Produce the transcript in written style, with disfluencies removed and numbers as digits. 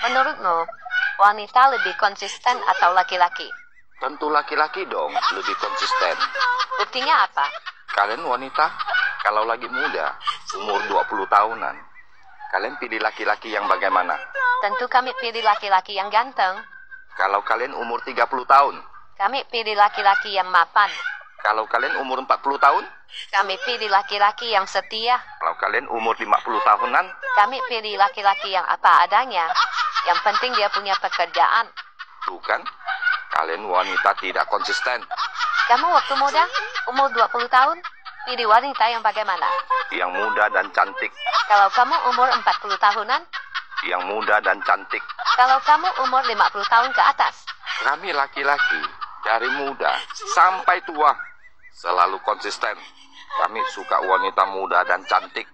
Menurutmu, wanita lebih konsisten atau laki-laki? Tentu laki-laki dong, lebih konsisten. Buktinya apa? Kalian wanita, kalau lagi muda, umur 20 tahunan, kalian pilih laki-laki yang bagaimana? Tentu kami pilih laki-laki yang ganteng. Kalau kalian umur 30 tahun, Kami pilih laki-laki yang mapan. kalau kalian umur 40 tahun, Kami pilih laki-laki yang setia. kalau kalian umur 50 tahunan, Kami pilih laki-laki yang apa adanya. Yang penting dia punya pekerjaan. bukan? Kalian wanita tidak konsisten. Kamu waktu muda, umur 20 tahun, pilih wanita yang bagaimana? Yang muda dan cantik. Kalau kamu umur 40 tahunan, Yang muda dan cantik. kalau kamu umur 50 tahun ke atas. Kami laki-laki, dari muda sampai tua, selalu konsisten. Kami suka wanita muda dan cantik.